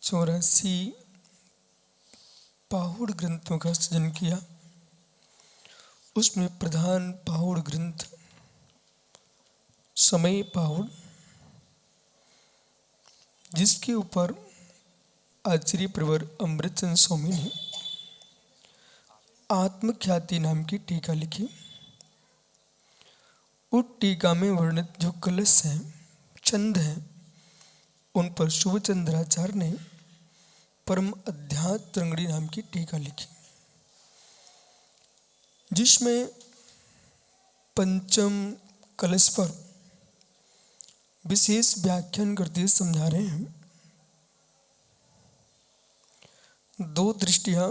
84 पाहुड़ ग्रंथों का सृजन किया। उसमें प्रधान पाहुड़ ग्रंथ समय पाहुड़, जिसके ऊपर आचार्य प्रवर अमृतचंद स्वामी ने आत्मख्याति नाम की टीका लिखी। उस टीका में वर्णित जो कलश हैं, चंद हैं, उन पर शुभचंद्राचार्य ने परम अध्यात्म तरंगड़ी नाम की टीका लिखी, जिसमें पंचम कलश पर विशेष व्याख्यान करते हुए समझा रहे हैं। दो दृष्टियां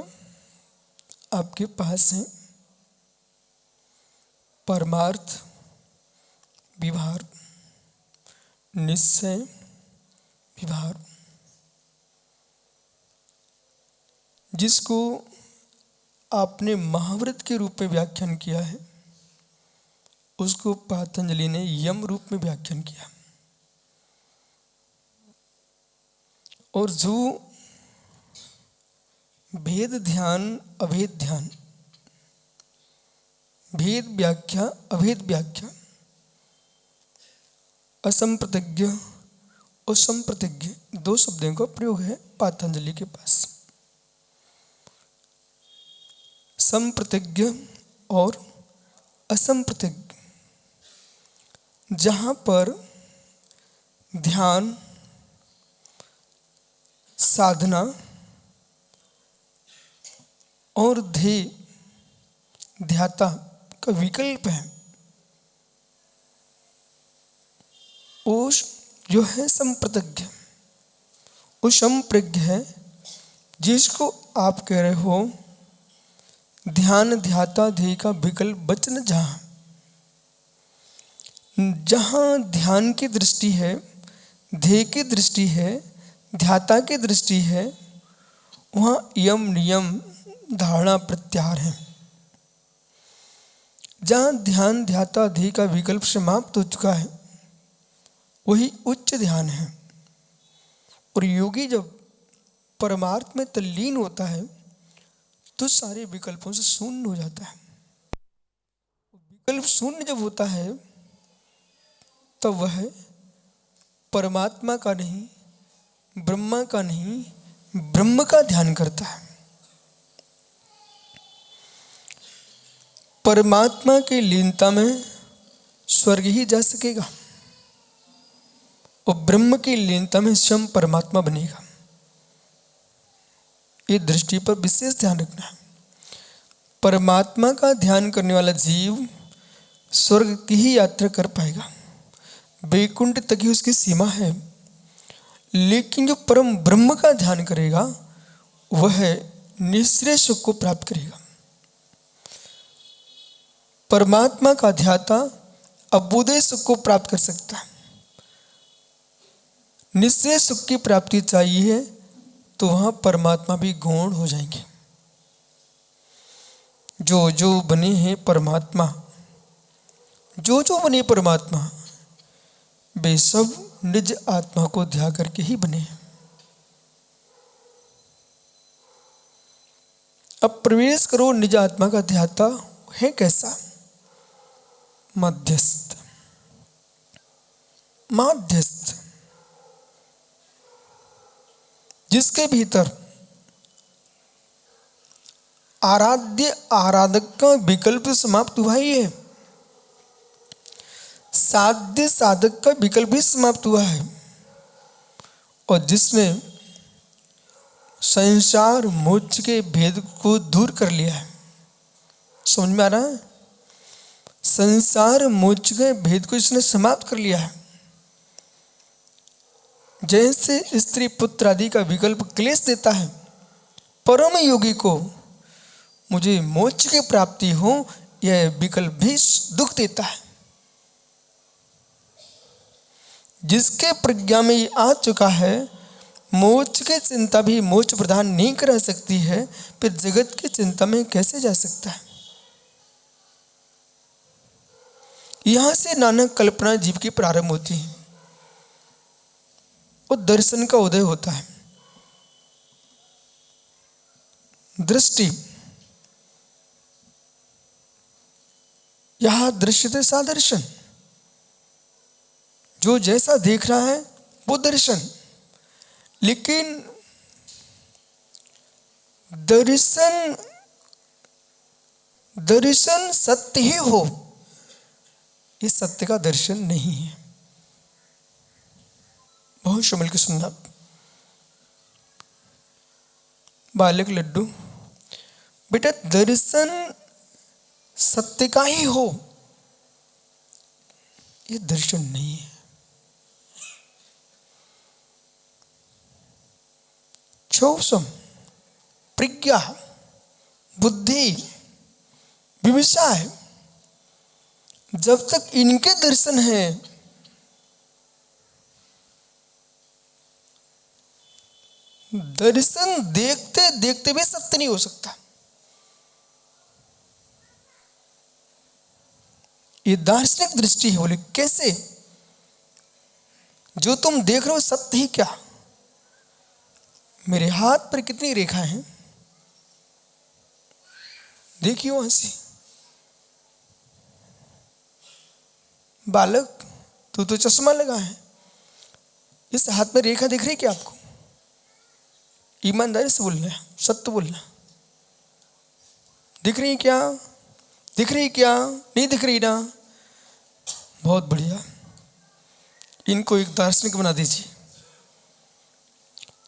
आपके पास हैं, परमार्थ विभार, निश्चय विभार, जिसको आपने महाव्रत के रूप में व्याख्यान किया है, उसको पतंजलि ने यम रूप में व्याख्यान किया। और जो भेद ध्यान अभेद ध्यान, भेद व्याख्या अभेद व्याख्या, असंप्रतिज्ञ और संप्रतिज्ञ, दो शब्दों का प्रयोग है पतंजलि के पास। संप्रतिज्ञ और असंप्रतिज्ञ, जहाँ पर ध्यान साधना और ध्येय ध्याता का विकल्प है, उस जो है संप्रतिज्ञ, वो संप्रज्ञ है, जिसको आप कह रहे हो ध्यान ध्याता ध्येय का विकल्प वचन। जहाँ ध्यान की दृष्टि है, ध्येय की दृष्टि है, ध्याता की दृष्टि है, वहाँ यम नियम धारणा प्रत्याहार है। जहाँ ध्यान ध्याता ध्येय का विकल्प समाप्त हो चुका है, वही उच्च ध्यान है। और योगी जब परमार्थ में तल्लीन होता है तो सारे विकल्पों से शून्य हो जाता है। विकल्प शून्य जब होता है तब वह परमात्मा का नहीं, ब्रह्मा का नहीं, ब्रह्म का ध्यान करता है। परमात्मा की लीनता में स्वर्ग ही जा सकेगा और ब्रह्म की लीनता में स्वयं परमात्मा बनेगा। ये दृष्टि पर विशेष ध्यान रखना है। परमात्मा का ध्यान करने वाला जीव स्वर्ग की ही यात्रा कर पाएगा, वैकुंठ तक ही उसकी सीमा है। लेकिन जो परम ब्रह्म का ध्यान करेगा वह निश्चय सुख को प्राप्त करेगा। परमात्मा का ध्याता अबूदय सुख को प्राप्त कर सकता है। निश्चय सुख की प्राप्ति चाहिए तो वहां परमात्मा भी गौण हो जाएंगे। जो जो बने हैं परमात्मा, जो जो बने परमात्मा, वे सब निज आत्मा को ध्यान करके ही बने हैं। अब प्रवेश करो निज आत्मा का ध्याता है कैसा? मध्यस्थ। माध्यस्थ, जिसके भीतर आराध्य आराधक का विकल्प समाप्त हुआ ही है, साध्य साधक का विकल्प भी समाप्त हुआ है, और जिसने संसार मोक्ष के भेद को दूर कर लिया है। समझ में आ रहा है? संसार मोक्ष के भेद को इसने समाप्त कर लिया है। जैसे स्त्री पुत्र आदि का विकल्प क्लेश देता है, परम योगी को मुझे मोक्ष की प्राप्ति हो, यह विकल्प भी दुख देता है। जिसके प्रज्ञा में ये आ चुका है, मोक्ष की चिंता भी मोक्ष प्रदान नहीं करा सकती है, फिर जगत की चिंता में कैसे जा सकता है? यहां से नाना कल्पना जीव की प्रारंभ होती है और दर्शन का उदय होता है। दृष्टि, यह दृश्यते सा दर्शन, जो जैसा देख रहा है वो दर्शन। लेकिन दर्शन दर्शन सत्य ही हो, ये सत्य का दर्शन नहीं है। बहुत संभल के सुनना। बालक लड्डू, बेटा दर्शन सत्य का ही हो, ये दर्शन नहीं है। क्षोभसम, प्रज्ञा, बुद्धि, विमर्शा है, जब तक इनके दर्शन हैं दर्शन देखते देखते भी सत्य नहीं हो सकता। ये दार्शनिक दृष्टि है। बोले कैसे? जो तुम देख रहे हो सत्य ही क्या? मेरे हाथ पर कितनी रेखाएं हैं, देखिए वहां से। बालक तू तो चश्मा लगा है, इस हाथ में रेखा दिख रही क्या आपको? ईमानदारी से बोलना है, सत्य बोलना। दिख रही क्या? दिख रही क्या? नहीं दिख रही ना? बहुत बढ़िया, इनको एक दार्शनिक बना दीजिए।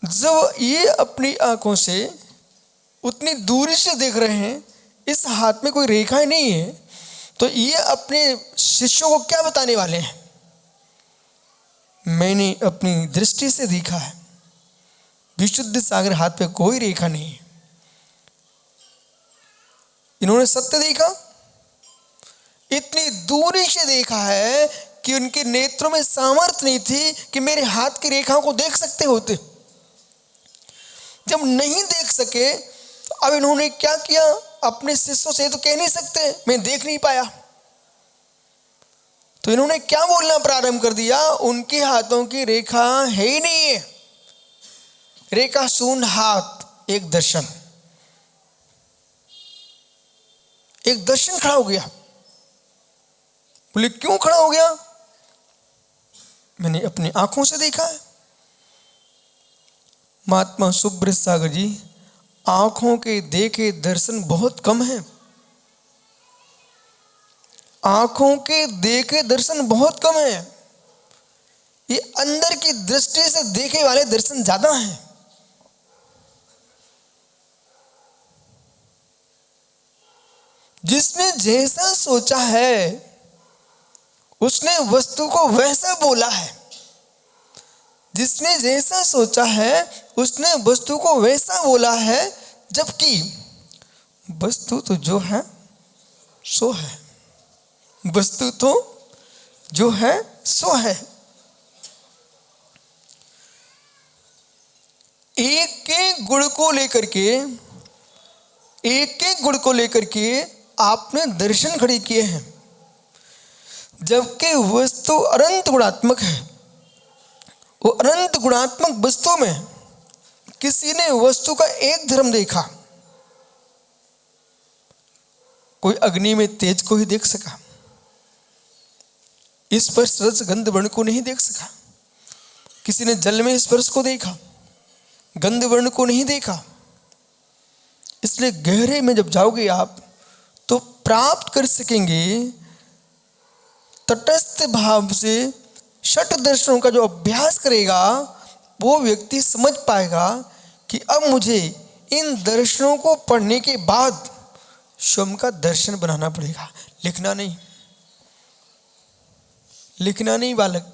जब ये अपनी आंखों से उतनी दूरी से देख रहे हैं, इस हाथ में कोई रेखाएं नहीं है, तो ये अपने शिष्यों को क्या बताने वाले हैं? मैंने अपनी दृष्टि से देखा है, विशुद्ध सागर हाथ पे कोई रेखा नहीं है। इन्होंने सत्य देखा, इतनी दूरी से देखा है कि उनके नेत्रों में सामर्थ्य नहीं थी कि मेरे हाथ की रेखाओं को देख सकते होते। जब नहीं देख सके तो अब इन्होंने क्या किया? अपने शिष्यों से तो कह नहीं सकते मैं देख नहीं पाया, तो इन्होंने क्या बोलना प्रारंभ कर दिया? उनके हाथों की रेखा है ही नहीं है, रेखा शून्य हाथ। एक दर्शन, एक दर्शन खड़ा हो गया। बोले क्यों खड़ा हो गया? मैंने अपनी आंखों से देखा है। महात्मा सुब्रत सागर जी, आंखों के देखे दर्शन बहुत कम है। आंखों के देखे दर्शन बहुत कम है, ये अंदर की दृष्टि से देखे वाले दर्शन ज्यादा हैं। जिसने जैसा सोचा है उसने वस्तु को वैसा बोला है। जिसने जैसा सोचा है उसने वस्तु को वैसा बोला है, जबकि वस्तु तो जो है सो है। वस्तु तो जो है सो है। एक एक गुण को लेकर के, एक एक गुण को लेकर के आपने दर्शन खड़े किए हैं, जबकि वस्तु अनंत गुणात्मक है। वो अनंत गुणात्मक वस्तु में किसी ने वस्तु का एक धर्म देखा। कोई अग्नि में तेज को ही देख सका, स्पर्श रस गंध वर्ण को नहीं देख सका। किसी ने जल में स्पर्श को देखा, गंध वर्ण को नहीं देखा। इसलिए गहरे में जब जाओगे आप तो प्राप्त कर सकेंगे तटस्थ भाव से। षट दर्शनों का जो अभ्यास करेगा वो व्यक्ति समझ पाएगा कि अब मुझे इन दर्शनों को पढ़ने के बाद स्वयं का दर्शन बनाना पड़ेगा। लिखना नहीं, लिखना नहीं बालक।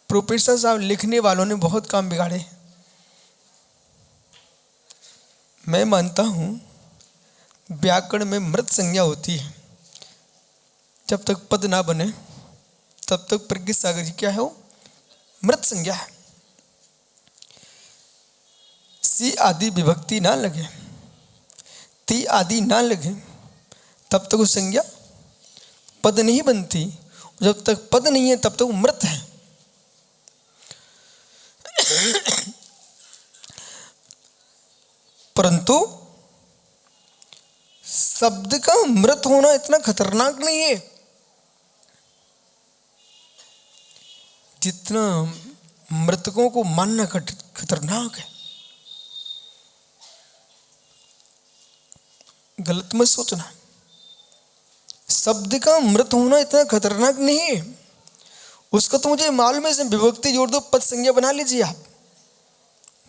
प्रोफेसर साहब लिखने वालों ने बहुत काम बिगाड़े। मैं मानता हूं व्याकरण में मृत संज्ञा होती है। जब तक पद ना बने तब तक प्रज्ञा सागर जी क्या है? वो मृत संज्ञा है। सी आदि विभक्ति ना लगे, ती आदि ना लगे, तब तक वो संज्ञा पद नहीं बनती। जब तक पद नहीं है तब तक वो मृत है। परंतु शब्द का मृत होना इतना खतरनाक नहीं है जितना मृतकों को मानना खतरनाक है। गलत मत सोचना, शब्द का मृत होना इतना खतरनाक नहीं है। उसका तो मुझे मालूम है, विभक्ति जोड़ दो, पद संज्ञा बना लीजिए आप।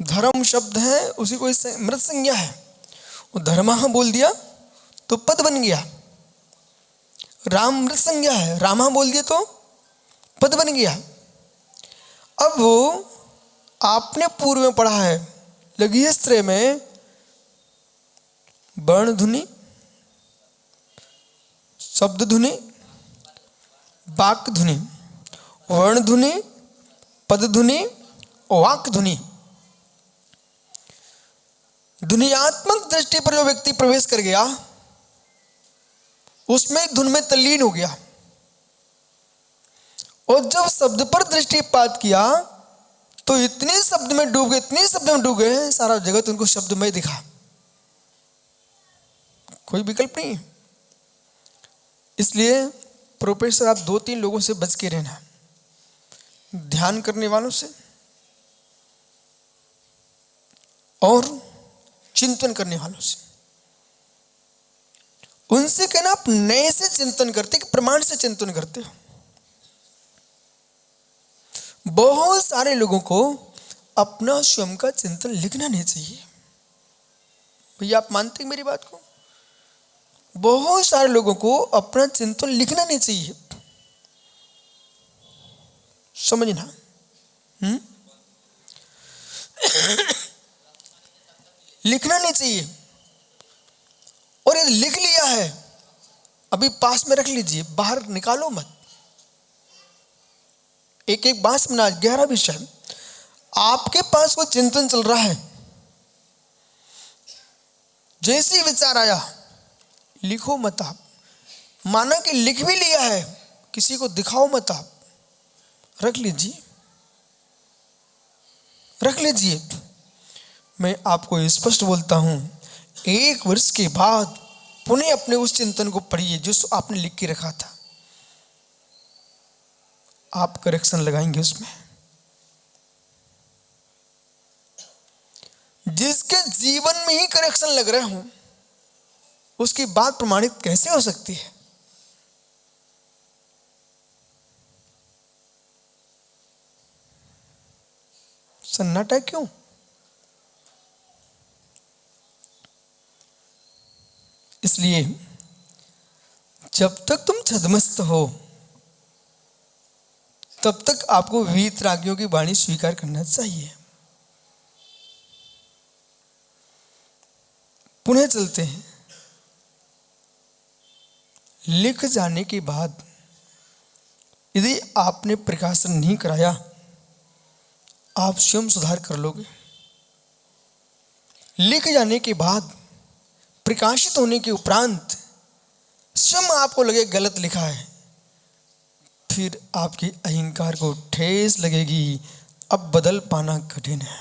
धर्म शब्द है, उसी को मृत संज्ञा है। वो धर्मा बोल दिया तो पद बन गया। राम मृत संज्ञा है, रामा बोल दिया तो पद बन गया। अब वो आपने पूर्व में पढ़ा है लघु स्त्रय में वर्ण ध्वनि, शब्द ध्वनि, वाक ध्वनि, वर्ण ध्वनि, पद ध्वनि, वाक ध्वनि। ध्वनियात्मक दृष्टि पर जो व्यक्ति प्रवेश कर गया उसमें धुन में तल्लीन हो गया, और जब शब्द पर दृष्टिपात किया तो इतने शब्द में डूब गए, इतने शब्द में डूब गए, सारा जगत उनको शब्दमय दिखा, कोई विकल्प नहीं। इसलिए प्रोफेसर आप 2-3 लोगों से बच के रहना, ध्यान करने वालों से और चिंतन करने वालों से। उनसे कहना आप नए से चिंतन करते कि प्रमाण से चिंतन करते हो। बहुत सारे लोगों को अपना स्वयं का चिंतन लिखना नहीं चाहिए। भैया आप मानते हैं मेरी बात को? बहुत सारे लोगों को अपना चिंतन लिखना नहीं चाहिए, समझना। लिखना नहीं चाहिए। और यदि लिख लिया है अभी पास में रख लीजिए, बाहर निकालो मत। एक एक बात समझना, गहरा विषय। आपके पास कोई चिंतन चल रहा है, जैसे ही विचार आया लिखो मत आप। माना कि लिख भी लिया है, किसी को दिखाओ मत आप, रख लीजिए, रख लीजिए। मैं आपको स्पष्ट बोलता हूं, 1 वर्ष के बाद पुनः अपने उस चिंतन को पढ़िए जो आपने लिख के रखा था। आप करेक्शन लगाएंगे उसमें। जिसके जीवन में ही करेक्शन लग रहे हो उसकी बात प्रमाणित कैसे हो सकती है? सन्नाटा क्यों? इसलिए जब तक तुम छद्मस्त हो तब तक आपको वीतरागियों की वाणी स्वीकार करना चाहिए। पुनः चलते हैं। लिख जाने के बाद यदि आपने प्रकाशन नहीं कराया, आप स्वयं सुधार कर लोगे। लिख जाने के बाद, प्रकाशित होने के उपरांत स्वयं आपको लगे गलत लिखा है, फिर आपके अहंकार को ठेस लगेगी। अब बदल पाना कठिन है।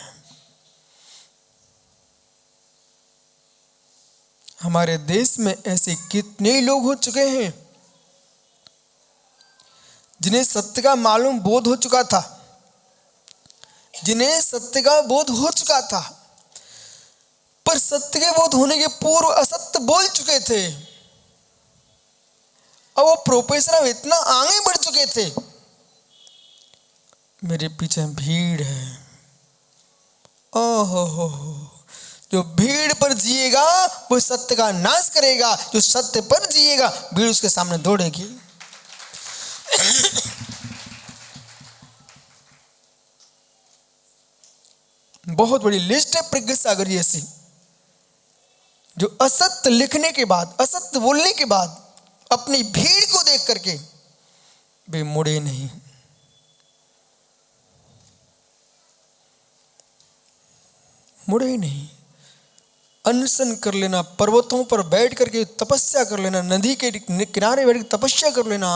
हमारे देश में ऐसे कितने लोग हो चुके हैं जिन्हें सत्य का मालूम बोध हो चुका था, जिन्हें सत्य का बोध हो चुका था, पर सत्य के बोध होने के पूर्व असत्य बोल चुके थे। अब वो प्रोफेसर अब इतना आगे बढ़ चुके थे, मेरे पीछे भीड़ है। ओहो, जो भीड़ पर जिएगा वो सत्य का नाश करेगा, जो सत्य पर जिएगा भीड़ उसके सामने दौड़ेगी। बहुत बड़ी लिस्ट है प्रज्ञा सागर जैसी, जो असत्य लिखने के बाद, असत्य बोलने के बाद अपनी भीड़ को देख करके वे मुड़े नहीं। मुड़े ही नहीं। अनशन कर लेना, पर्वतों पर बैठ करके तपस्या कर लेना, नदी के किनारे बैठ कर तपस्या कर लेना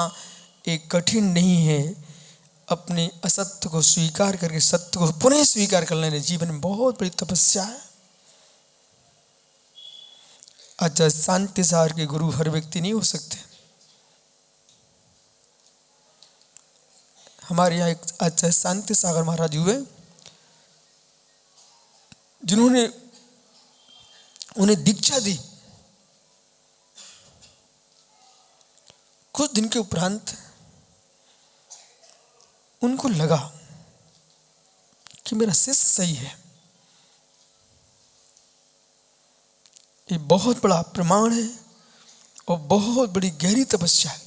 एक कठिन नहीं है। अपने असत्य को स्वीकार करके सत्य को पुनः स्वीकार कर लेना जीवन में बहुत बड़ी तपस्या है। आचार्य शांति सागर के गुरु हर व्यक्ति नहीं हो सकते। हमारे यहाँ एक आचार्य शांति सागर महाराज हुए, जिन्होंने उन्हें दीक्षा दी। कुछ दिन के उपरांत उनको लगा कि मेरा शिष्य सही है। ये बहुत बड़ा प्रमाण है और बहुत बड़ी गहरी तपस्या है।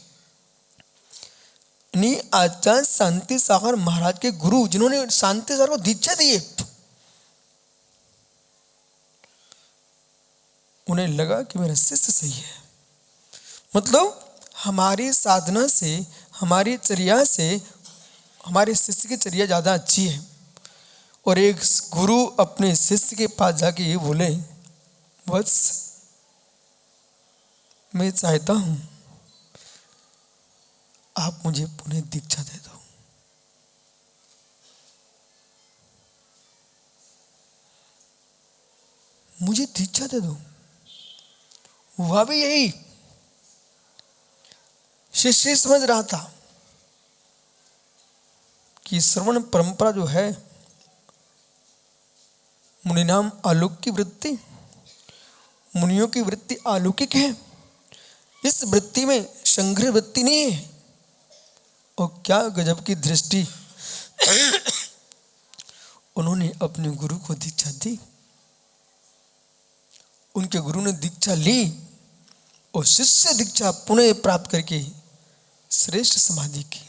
नहीं, आचार्य शांति सागर महाराज के गुरु जिन्होंने शांति सागर को दीक्षा दी है, उन्हें लगा कि मेरा शिष्य सही है। मतलब हमारी साधना से, हमारी चर्या से हमारे शिष्य की चर्या ज़्यादा अच्छी है। और एक गुरु अपने शिष्य के पास जाके ये बोले, बस मैं चाहता हूं आप मुझे पुनः दीक्षा दे दो। मुझे दीक्षा दे दो। हुआ भी यही। शिष्य समझ रहा था कि श्रवण परंपरा जो है, मुनि नाम अलौकिक वृत्ति, मुनियों की वृत्ति अलौकिक है। इस वृत्ति में संग्रह वृत्ति नहीं है। और क्या गजब की दृष्टि। उन्होंने अपने गुरु को दीक्षा दी। उनके गुरु ने दीक्षा ली और शिष्य दीक्षा पुनः प्राप्त करके श्रेष्ठ समाधि की।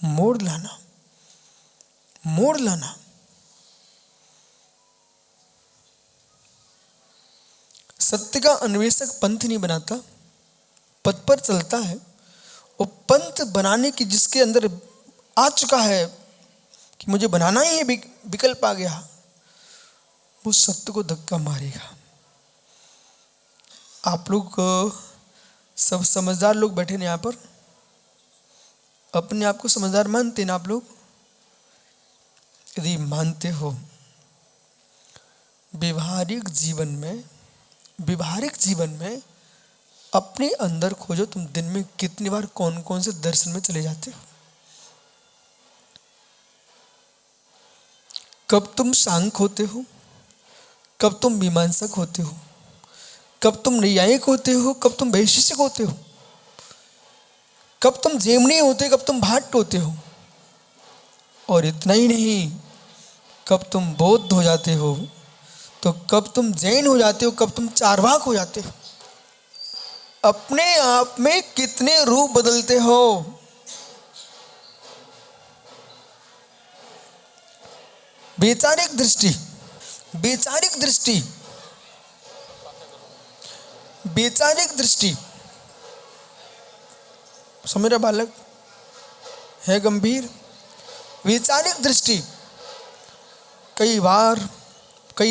मोड़ लाना, मोड़ लाना। सत्य का अन्वेषक पंथ नहीं बनाता, पथ पर चलता है। और पंथ बनाने की जिसके अंदर आ चुका है कि मुझे बनाना ही है, विकल्प आ गया, वो सत्य को धक्का मारेगा। आप लोग सब समझदार लोग बैठे हैं यहाँ पर, अपने आप को समझदार मानते हैं ना आप लोग? यदि मानते हो, व्यवहारिक जीवन में अपने अंदर खोजो, तुम दिन में कितनी बार कौन कौन से दर्शन में चले जाते हो। कब तुम सांख्य होते हो, कब तुम मीमांसक होते हो, कब तुम न्यायिक होते हो, कब तुम वैशेषिक होते हो, कब तुम जेमनी होते, कब तुम भाट होते हो। और इतना ही नहीं, कब तुम बौद्ध हो जाते हो, तो कब तुम जैन हो जाते हो, कब तुम चार्वाक हो जाते हो। अपने आप में कितने रूप बदलते हो। वैचारिक दृष्टि, वैचारिक दृष्टि, वैचारिक दृष्टि। सो मेरा बालक है गंभीर। वैचारिक दृष्टि कई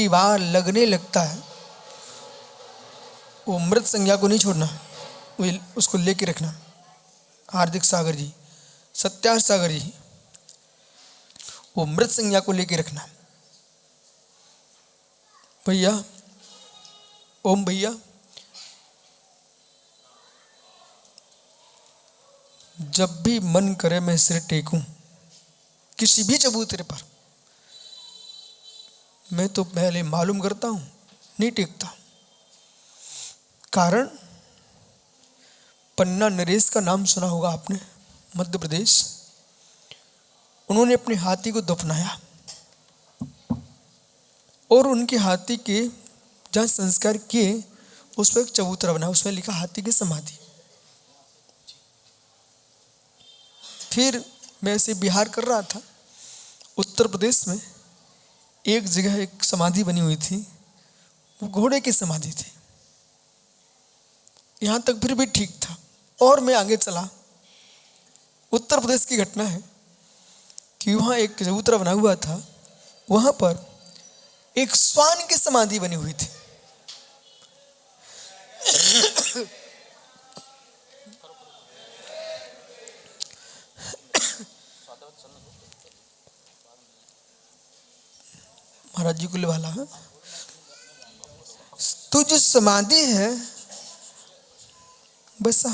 बार लगने लगता है। वो मृत संज्ञा को नहीं छोड़ना, वो उसको लेके रखना। हार्दिक सागर जी, सत्यार्थ सागर जी, वो मृत संज्ञा को लेके रखना। भैया, ओम भैया, जब भी मन करे मैं सिर टेकूं किसी भी चबूतरे पर, मैं तो पहले मालूम करता हूं, नहीं टेकता। कारण, पन्ना नरेश का नाम सुना होगा आपने, मध्य प्रदेश। उन्होंने अपने हाथी को दफनाया और उनके हाथी के जहाँ संस्कार किए उस पर एक चबूतरा बना, उसमें लिखा हाथी की समाधि। फिर मैं ऐसे बिहार कर रहा था, उत्तर प्रदेश में एक जगह एक समाधि बनी हुई थी, वो घोड़े की समाधि थी। यहाँ तक फिर भी ठीक था। और मैं आगे चला, उत्तर प्रदेश की घटना है कि वहाँ एक चबूतरा बना हुआ था, वहाँ पर एक श्वान की समाधि बनी हुई थी। महाराज जी कुल वाला है, तो जो समाधि है बसा,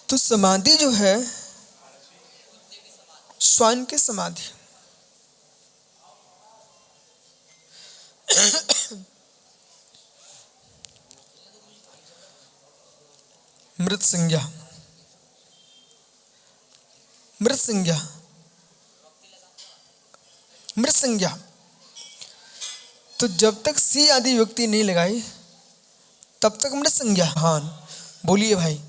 तो समाधि जो है स्वान की समाधि, मृत संज्ञा, मृत संज्ञा, मृत संज्ञा। तो जब तक सी आदि व्यक्ति नहीं लगाई तब तक मृत संज्ञा। हाँ बोलिए भाई।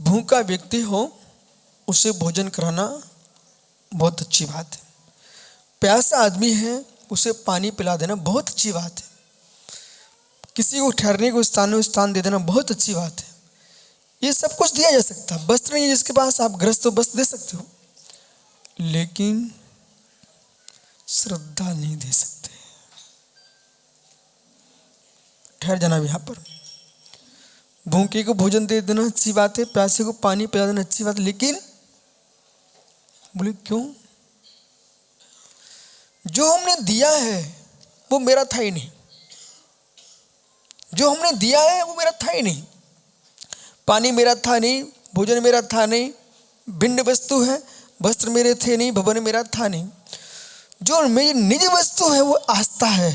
भूखा व्यक्ति हो उसे भोजन कराना बहुत अच्छी बात है, प्यासा आदमी है उसे पानी पिला देना बहुत अच्छी बात है, किसी को ठहरने को स्थान दे देना बहुत अच्छी बात है। ये सब कुछ दिया जा सकता है। वस्त्र नहीं है जिसके पास, आप ग्रस्त हो वस्त्र दे सकते हो, लेकिन श्रद्धा नहीं दे सकते। ठहर जाना भी यहाँ पर, भूखे को भोजन दे देना अच्छी बात है, प्यासे को पानी पिला देना अच्छी बात है, लेकिन बोले क्यों? जो हमने दिया है वो मेरा था ही नहीं, जो हमने दिया है वो मेरा था ही नहीं। पानी मेरा था नहीं, भोजन मेरा था नहीं, भिन्न वस्तु है, वस्त्र मेरे थे नहीं, भवन मेरा था नहीं। जो मेरी निज वस्तु है वो आस्था है,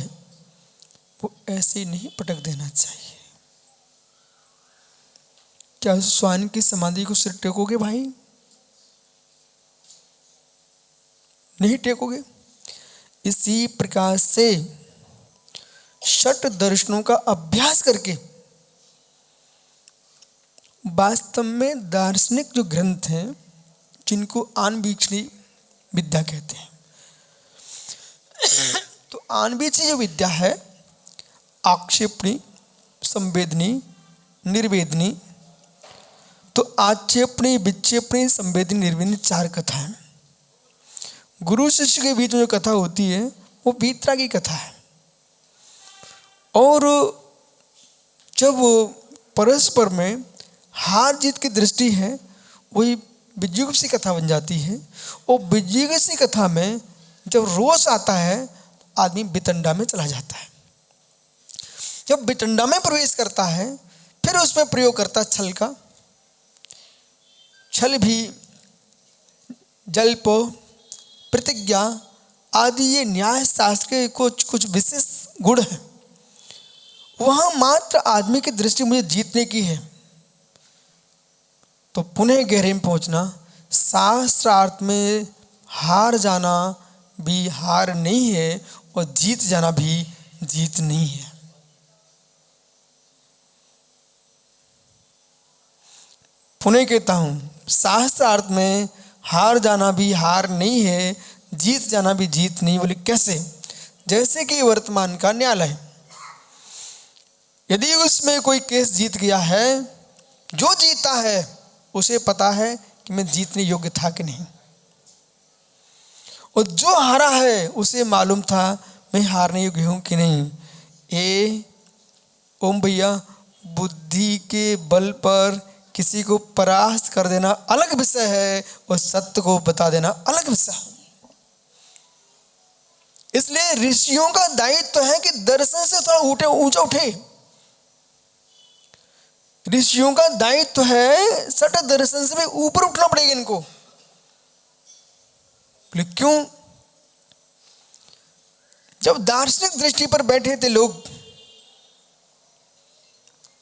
वो ऐसे ही नहीं पटक देना चाहिए। क्या स्वान की समाधि को सिर टेकोगे भाई? नहीं टेकोगे। इसी प्रकार से षट दर्शनों का अभ्यास करके वास्तव में दार्शनिक जो ग्रंथ हैं जिनको आनवीक्षणी विद्या कहते हैं, तो आनवीक्षणी जो विद्या है आक्षेपणी, संवेदनी, निर्वेदनी, तो आक्षेपणी, विक्षेपणी, संवेदनी, निर्वेदनी 4 कथा है। गुरु शिष्य के बीच में जो कथा होती है वो वीतरा की कथा है, और जब परस्पर में हार जीत की दृष्टि है वही विजिगुप्सी कथा बन जाती है। और विजिगुप्सी कथा में जब रोष आता है आदमी वितंडा में चला जाता है। जब वितंडा में प्रवेश करता है फिर उसमें प्रयोग करता है छल का। छल भी जल्प, प्रतिज्ञा आदि ये न्याय शास्त्र के कुछ विशेष गुण हैं। वहां मात्र आदमी की दृष्टि मुझे जीतने की है, तो पुनः गहरे में पहुंचना। शास्त्रार्थ में हार जाना भी हार नहीं है और जीत जाना भी जीत नहीं है। पुनः कहता हूं, शास्त्रार्थ में हार जाना भी हार नहीं है, जीत जाना भी जीत नहीं। बोले कैसे? जैसे कि वर्तमान का न्यायालय, यदि उसमें कोई केस जीत गया है, जो जीता है उसे पता है कि मैं जीतने योग्य था कि नहीं, और जो हारा है उसे मालूम था मैं हारने योग्य हूं कि नहीं। ओम भैया, बुद्धि के बल पर किसी को परास्त कर देना अलग विषय है और सत्य को बता देना अलग विषय है। इसलिए ऋषियों का दायित्व है कि दर्शन से थोड़ा ऊंचा उठे। ऋषियों का दायित्व है सट दर्शन से भी ऊपर उठना पड़ेगा इनको। क्यों? जब दार्शनिक दृष्टि पर बैठे थे लोग,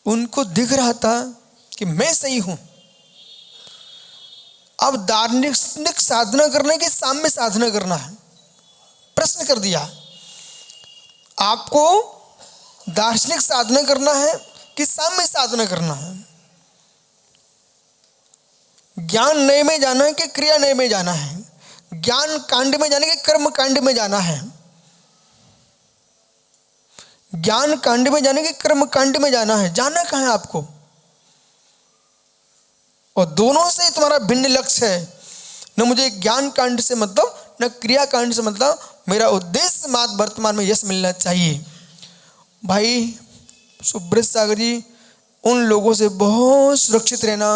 उनको दिख रहा था कि मैं सही हूं। अब दार्शनिक साधना करने के साम्य साधना करना है। प्रश्न कर दिया, आपको दार्शनिक साधना करना है कि साम्य साधना करना है? ज्ञान नए में जाना है कि क्रिया नए में जाना है? ज्ञान कांड में जाना है कि कर्म कांड में जाना है? ज्ञान कांड में जाने कि कर्म कांड में जाना है? जाना कहां है आपको? और दोनों से तुम्हारा भिन्न लक्ष्य है। न मुझे ज्ञान कांड से मतलब न क्रियाकांड से मतलब मेरा उद्देश्य मात्र वर्तमान में यश मिलना चाहिए। भाई सुब्रत सागर जी, उन लोगों से बहुत सुरक्षित रहना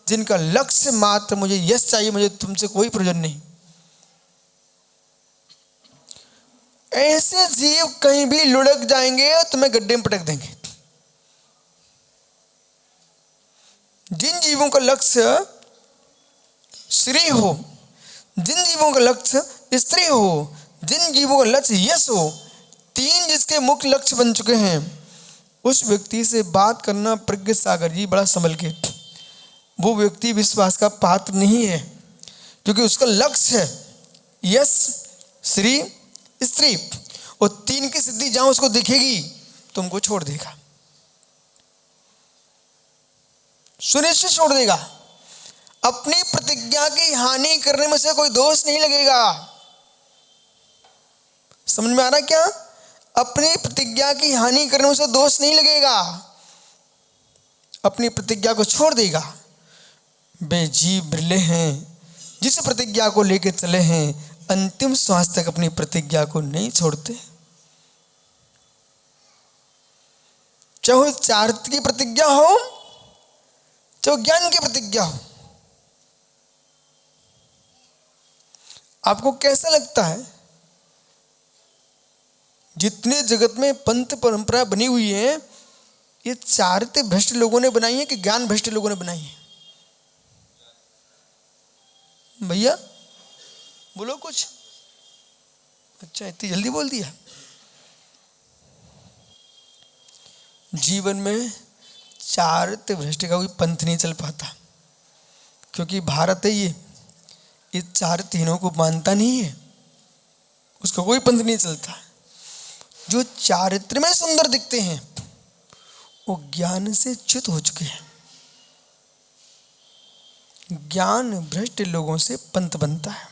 जिनका लक्ष्य मात्र मुझे यश चाहिए, मुझे तुमसे कोई प्रयोजन नहीं। ऐसे जीव कहीं भी लुढ़क जाएंगे और तुम्हें गड्ढे में पटक देंगे। जिन जीवों का लक्ष्य श्री हो, जिन जीवों का लक्ष्य स्त्री हो, जिन जीवों का लक्ष्य यश हो, तीन जिसके मुख्य लक्ष्य बन चुके हैं, उस व्यक्ति से बात करना प्रज्ञ सागर जी बड़ा संभल के। वो व्यक्ति विश्वास का पात्र नहीं है, क्योंकि उसका लक्ष्य है यश श्री स्त्री, और तीन की सिद्धि जहां उसको दिखेगी तुमको छोड़ देगा, सुनिश्चित छोड़ देगा। अपनी प्रतिज्ञा की हानि करने में से कोई दोष नहीं लगेगा। समझ में आ रहा क्या? अपनी प्रतिज्ञा की हानि करने में से दोष नहीं लगेगा, अपनी प्रतिज्ञा को छोड़ देगा। बेजीव बिरले हैं जिस प्रतिज्ञा को लेकर चले हैं, अंतिम श्वास तक अपनी प्रतिज्ञा को नहीं छोड़ते। चाहे चारित्र की प्रतिज्ञा हो, चाहे ज्ञान की प्रतिज्ञा हो। आपको कैसा लगता है, जितने जगत में पंथ परंपरा बनी हुई है, ये चारित्र भ्रष्ट लोगों ने बनाई है कि ज्ञान भ्रष्ट लोगों ने बनाई है? भैया बोलो कुछ। अच्छा, इतनी जल्दी बोल दिया। जीवन में चारित्र भ्रष्ट का कोई पंथ नहीं चल पाता, क्योंकि भारत है ये चार तीनों को मानता नहीं है, उसका कोई पंथ नहीं चलता। जो चारित्र में सुंदर दिखते हैं वो ज्ञान से च्युत हो चुके हैं। ज्ञान भ्रष्ट लोगों से पंथ बनता है,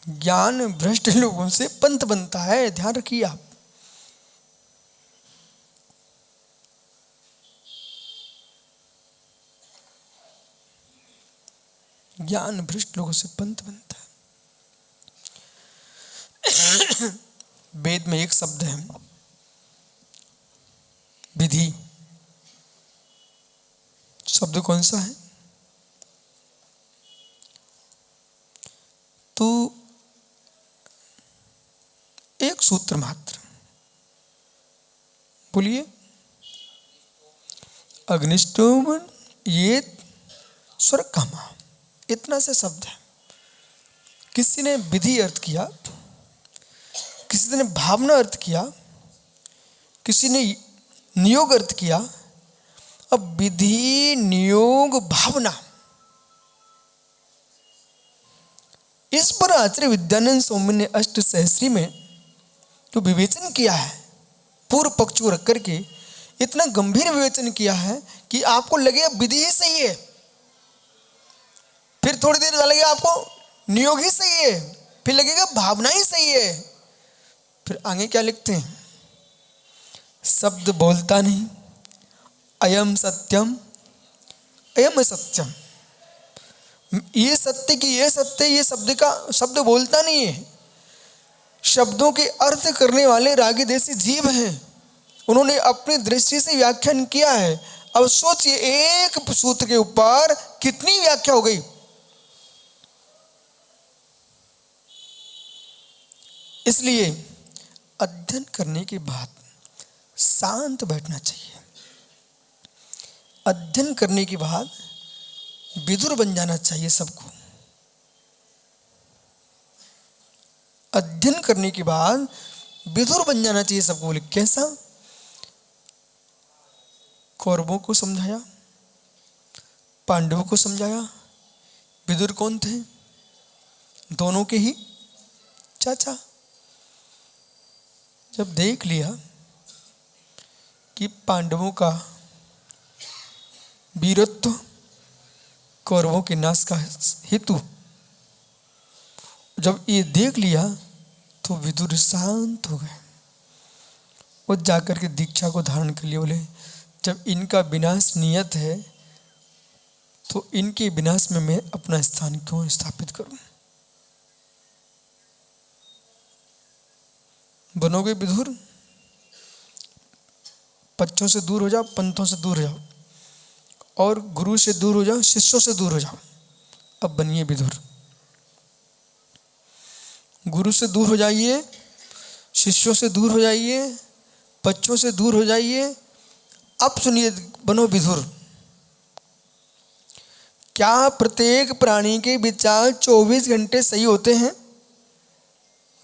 ज्ञान भ्रष्ट लोगों से पंथ बनता है, ध्यान रखिए आप। ज्ञान भ्रष्ट लोगों से पंथ बनता है। वेद में एक शब्द है विधि। शब्द कौन सा है? तो एक सूत्र मात्र, बोलिए। अग्निष्टोम ये स्वर्ग कामा, इतना से शब्द है। किसी ने विधि अर्थ किया, किसी ने भावना अर्थ किया, किसी ने नियोग अर्थ किया। अब विधि नियोग भावना, इस पर आचार्य विद्यानंद स्वामी ने अष्ट सहस्री में जो विवेचन किया है, पूर्व पक्ष को रख करके इतना गंभीर विवेचन किया है कि आपको लगे विधि ही सही है, फिर थोड़ी देर लगेगा आपको नियोग ही सही है, फिर लगेगा भावना ही सही है। फिर आगे क्या लिखते हैं? शब्द बोलता नहीं, अयम सत्यम अयम सत्यम। ये सत्य की ये सत्य, ये शब्द का शब्द बोलता नहीं है। शब्दों के अर्थ करने वाले रागी देसी जीव हैं, उन्होंने अपनी दृष्टि से व्याख्यान किया है। अब सोचिए, एक सूत्र के ऊपर कितनी व्याख्या हो गई। इसलिए अध्ययन करने के बाद शांत बैठना चाहिए। अध्ययन करने के बाद विदुर बन जाना चाहिए सबको। अध्ययन करने के बाद विदुर बन जाना चाहिए सबको। बोले कैसा? कौरवों को समझाया, पांडवों को समझाया। विदुर कौन थे? दोनों के ही चाचा। जब देख लिया कि पांडवों का वीरत्व कौरवों के नाश का हेतु, जब ये देख लिया तो विदुर शांत हो गए और जाकर के दीक्षा को धारण कर लिया। बोले जब इनका विनाश नियत है तो इनके विनाश में मैं अपना स्थान क्यों स्थापित करूं? बनोगे विधुर, बच्चों से दूर हो जाओ, पंथों से दूर हो जाओ, और गुरु से दूर हो जाओ, शिष्यों से दूर हो जाओ। अब बनिए विधुर। गुरु से दूर हो जाइए, शिष्यों से दूर हो जाइए, बच्चों से दूर हो जाइए। अब सुनिए, बनो विधुर। क्या प्रत्येक प्राणी के विचार 24 घंटे सही होते हैं?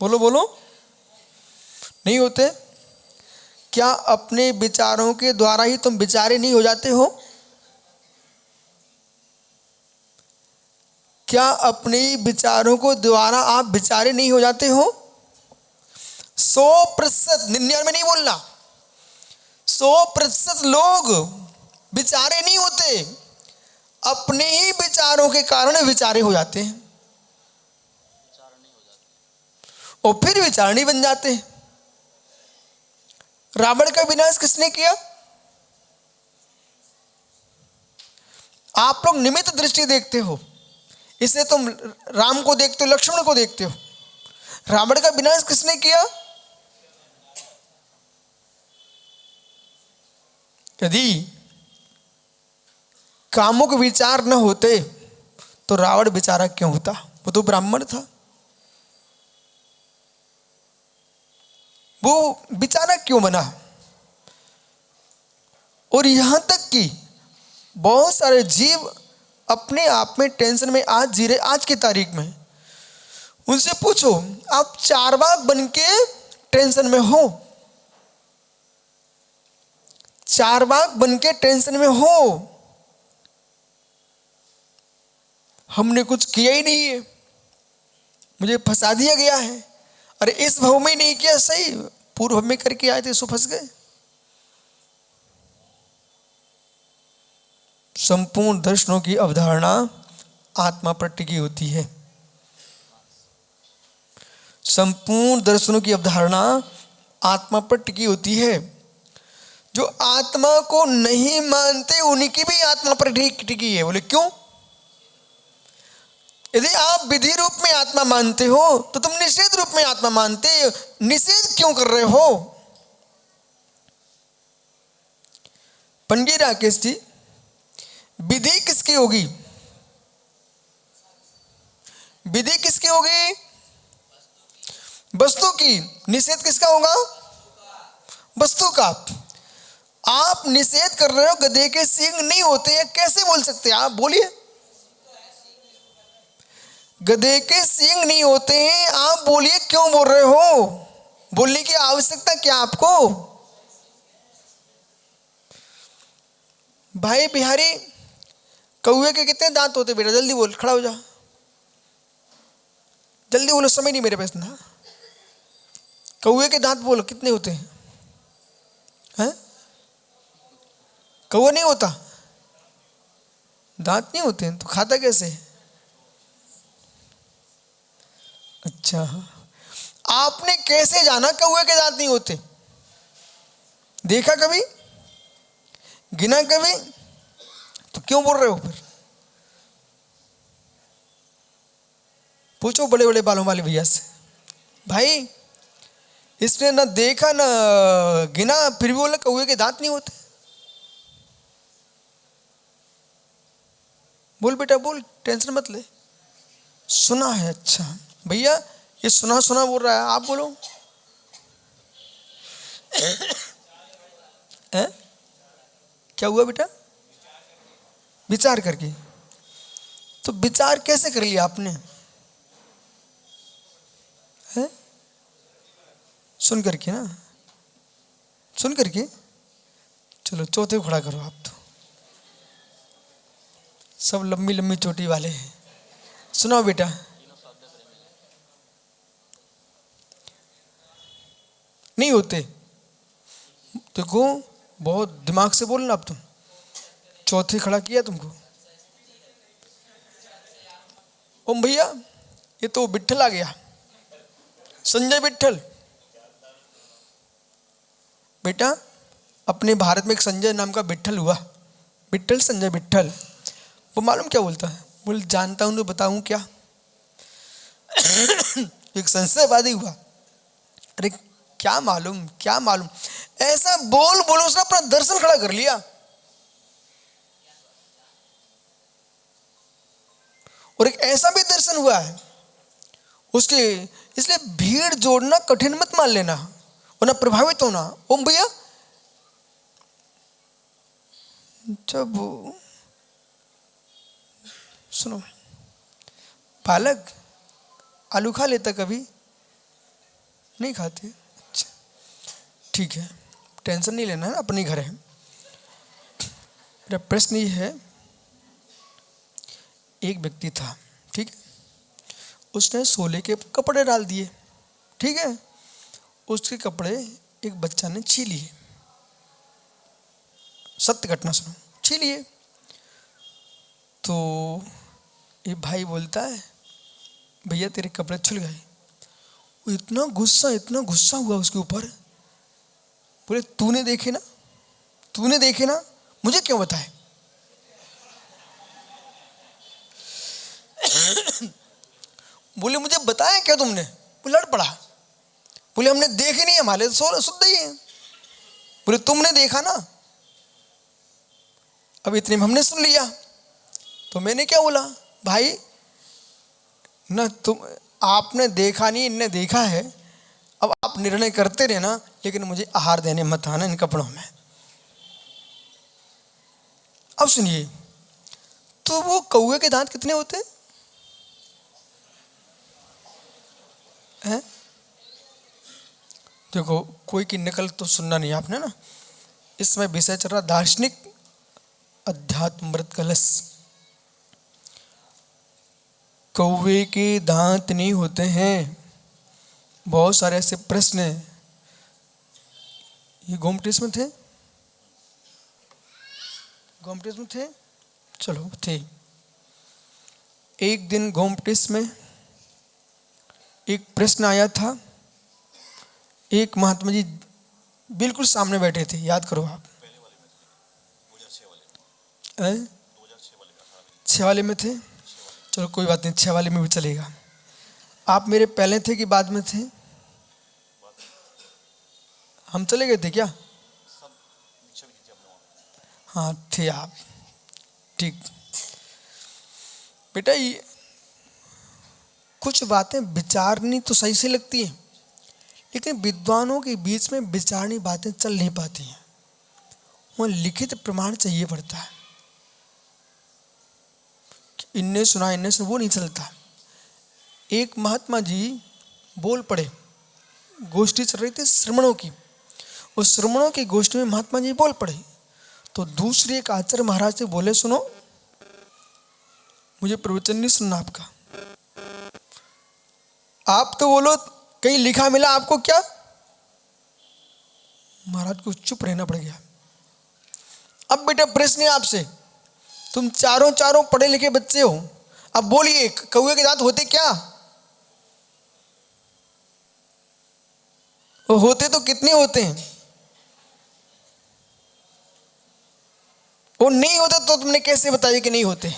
बोलो बोलो, नहीं होते। क्या अपने विचारों के द्वारा ही तुम विचारे नहीं हो जाते हो? क्या अपने विचारों को द्वारा आप विचारे नहीं हो जाते हो? 100%, 99 नहीं बोलना, 100% लोग विचारे नहीं होते, अपने ही विचारों के कारण विचारे हो जाते हैं, और फिर विचारणी बन जाते हैं। रावण का विनाश किसने किया? आप लोग निमित्त दृष्टि देखते हो, इसलिए तुम राम को देखते हो, लक्ष्मण को देखते हो। रावण का विनाश किसने किया? यदि कामुक विचार न होते तो रावण बेचारा क्यों होता? वो तो ब्राह्मण था, वो बेचारा क्यों बना? और यहां तक कि बहुत सारे जीव अपने आप में टेंशन में आज जी रहे, आज की तारीख में। उनसे पूछो, आप चारवाक बन के टेंशन में हो, चारवाक बन के टेंशन में हो, हमने कुछ किया ही नहीं है, मुझे फंसा दिया गया है। अरे इस भव में नहीं किया सही, पूर्व में करके आए थे, सो फंस गए। संपूर्ण दर्शनों की अवधारणा आत्मा पर टिकी होती है। संपूर्ण दर्शनों की अवधारणा आत्मा पर टिकी होती है। जो आत्मा को नहीं मानते उनकी भी आत्मा पर टिकी है। बोले क्यों? यदि आप विधि रूप में आत्मा मानते हो तो तुम निषेध रूप में आत्मा मानते, निषेध क्यों कर रहे हो? पंडित राकेश जी, विधि किसकी होगी? विधि किसकी होगी? वस्तु की। निषेध किसका होगा? वस्तु का। आप निषेध कर रहे हो, गधे के सींग नहीं होते हैं, कैसे बोल सकते हैं आप? बोलिए। गधे के सींग नहीं होते हैं, आप बोलिए क्यों बोल रहे हो? बोलने की आवश्यकता क्या आपको? भाई बिहारी, कौवे के कितने दांत होते बेटा? जल्दी बोल, खड़ा हो जा, जल्दी बोलो, समय नहीं मेरे पास ना। कौवे के दांत बोलो कितने होते हैं? कौवा नहीं होता, दांत नहीं होते हैं, तो खाता कैसे? अच्छा, आपने कैसे जाना कौवे के दांत नहीं होते? देखा कभी? गिना कभी? तो क्यों बोल रहे हो फिर? पूछो बड़े बड़े बालों वाले भैया से, भाई इसने ना देखा ना गिना, फिर भी बोला कौवे के दांत नहीं होते। बोल बेटा बोल, टेंशन मत ले। सुना है? अच्छा भैया, ये सुना सुना बोल रहा है, आप बोलो। क्या हुआ बेटा? विचार करके। तो विचार कैसे कर लिया आपने? है? सुन करके ना, सुन करके। चलो चौथे को खड़ा करो। आप तो सब लंबी लंबी चोटी वाले हैं। सुनाओ बेटा। नहीं होते। देखो बहुत दिमाग से बोलना। अब तुम चौथे खड़ा किया तुमको। ओम भैया, ये तो विट्ठल आ गया, संजय विट्ठल। बेटा अपने भारत में एक संजय नाम का विट्ठल हुआ, विट्ठल संजय विट्ठल। वो मालूम क्या बोलता है, बोल जानता हूं तो बताऊं क्या। एक संशयवादी हुआ, अरे क्या मालूम क्या मालूम, ऐसा बोल बोल उसने अपना दर्शन खड़ा कर लिया। और एक ऐसा भी दर्शन हुआ है उसके, इसलिए भीड़ जोड़ना कठिन मत मान लेना वरना प्रभावित होना। ओम भैया जब सुनो, पालक आलू खा लेता कभी? नहीं खाते? अच्छा ठीक है, टेंशन नहीं लेना है, अपने घर है। मेरा प्रश्न ये है, एक व्यक्ति था, ठीक है, उसने सोले के कपड़े डाल दिए, ठीक है, उसके कपड़े एक बच्चा ने छीन लिए। सत्य घटना सुनो, छीन लिए। तो ये भाई बोलता है भैया तेरे कपड़े छुल गए। वो इतना गुस्सा हुआ उसके ऊपर, बोले तूने देखे ना, तूने देखे ना, मुझे क्यों बताए? बोले मुझे बताया क्या तुमने? वो लड़ पड़ा, बोले हमने देखे नहीं, हमारे तो शुद्ध ही है। बोले तुमने देखा ना, अब इतने में हमने सुन लिया। तो मैंने क्या बोला, भाई ना तुम, आपने देखा नहीं, इनने देखा है, अब आप निर्णय करते रहना, लेकिन मुझे आहार देने मत आना इन कपड़ों में। अब सुनिए, तो वो कौवे के दांत कितने होते हैं? देखो कोई की नकल तो सुनना नहीं आपने ना। इसमें विषय चल रहा दार्शनिक अध्यात्म अमृत कलश। कौवे के दांत नहीं होते हैं, बहुत सारे ऐसे प्रश्न हैं। ये गोमटेश में थे, गोमटेश में थे, चलो थे। एक दिन गोमटेश में एक प्रश्न आया था, एक महात्मा जी बिल्कुल सामने बैठे थे, याद करो आप। 6 वाले में थे, चलो कोई बात नहीं, 6 वाले में भी चलेगा। आप मेरे पहले थे कि बाद में थे? हम चले गए थे क्या? हाँ थे आप, ठीक। बेटा ये कुछ बातें विचारनी तो सही से लगती हैं, लेकिन विद्वानों के बीच में विचारनी बातें चल नहीं पाती हैं, वहाँ लिखित प्रमाण चाहिए पड़ता है। इनने सुना इनने सुना वो नहीं चलता। एक महात्मा जी बोल पड़े, गोष्ठी चल रही थी श्रमणों की, उस श्रमणों की गोष्ठी में महात्मा जी बोल पड़े। तो दूसरे एक आचार्य महाराज से बोले सुनो, मुझे प्रवचन नहीं सुनना आपका, आप तो बोलो कहीं लिखा मिला आपको क्या? महाराज को चुप रहना पड़ गया। अब बेटा प्रश्न है आपसे, तुम चारों पढ़े लिखे बच्चे हो, अब बोलिए कौवे के दांत होते क्या? वो होते तो कितने होते हैं? वो नहीं होते तो तुमने कैसे बताया कि नहीं होते?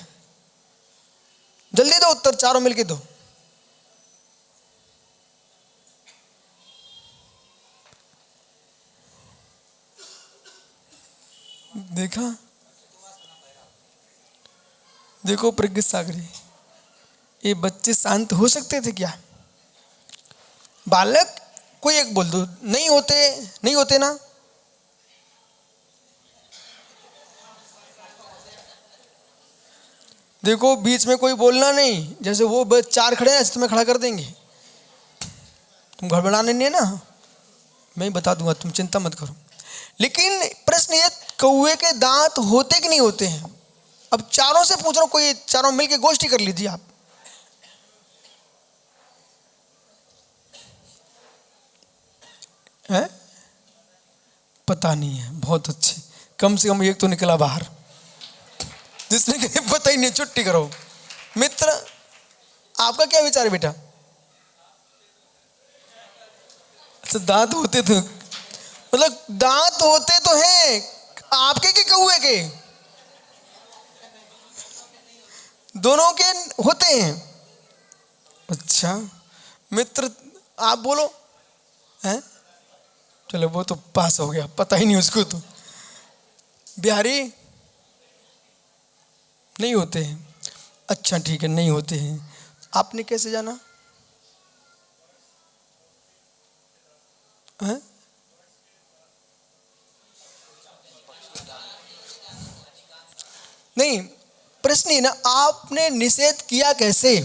जल्दी दो उत्तर, चारों मिलके दो। देखा, देखो प्रज्ञ सागरी, ये बच्चे शांत हो सकते थे क्या? बालक कोई एक बोल दो, नहीं होते, नहीं होते ना। देखो बीच में कोई बोलना नहीं, जैसे वो 4 खड़े हैं ऐसे तुम्हें खड़ा कर देंगे, तुम घबराने नहीं है ना, मैं ही बता दूंगा, तुम चिंता मत करो। लेकिन प्रश्न ये, कौवे के दांत होते कि नहीं होते हैं? अब चारों से पूछ रहा हूं, कोई चारों मिलके गोष्ठी कर लीजिए आप। है पता नहीं है, बहुत अच्छे, कम से कम एक तो निकला बाहर, जिसने कहीं पता ही नहीं, छुट्टी करो। मित्र आपका क्या विचार है बेटा? अच्छा दांत होते थे, मतलब दांत होते तो हैं आपके के कौवे के? दोनों के होते हैं। अच्छा मित्र आप बोलो हैं, चलो वो तो पास हो गया, पता ही नहीं उसको तो। बिहारी नहीं होते हैं, अच्छा ठीक है नहीं होते हैं। आपने कैसे जाना है? नहीं प्रश्न है ना, आपने निषेध किया कैसे?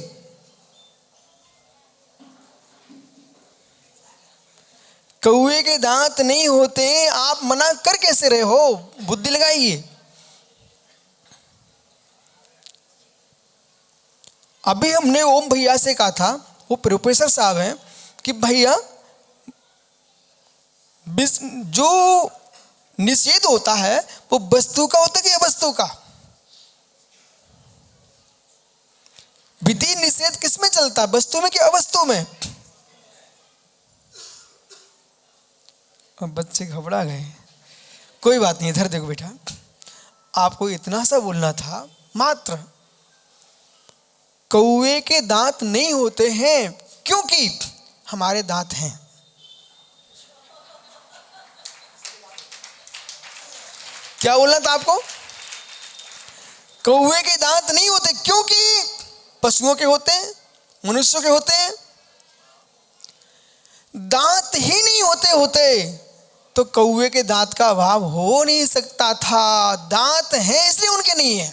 कौवे के दांत नहीं होते, आप मना कर कैसे रहे हो? बुद्धि लगाइए। अभी हमने ओम भैया से कहा था, वो प्रोफेसर साहब हैं, कि भैया जो निषेध होता है वो वस्तु का होता है कि अवस्तु का? विधि निषेध किस में चलता है, वस्तु में कि अवस्तु में? अब बच्चे घबरा गए। कोई बात नहीं, इधर देखो बेटा, आपको इतना सा बोलना था मात्र, कौवे के दांत नहीं होते हैं क्योंकि हमारे दांत हैं। क्या बोलना था आपको? कौवे के दांत नहीं होते क्योंकि पशुओं के होते हैं, मनुष्यों के होते हैं। दांत ही नहीं होते तो कौवे के दांत का अभाव हो नहीं सकता था। दांत हैं इसलिए उनके नहीं है।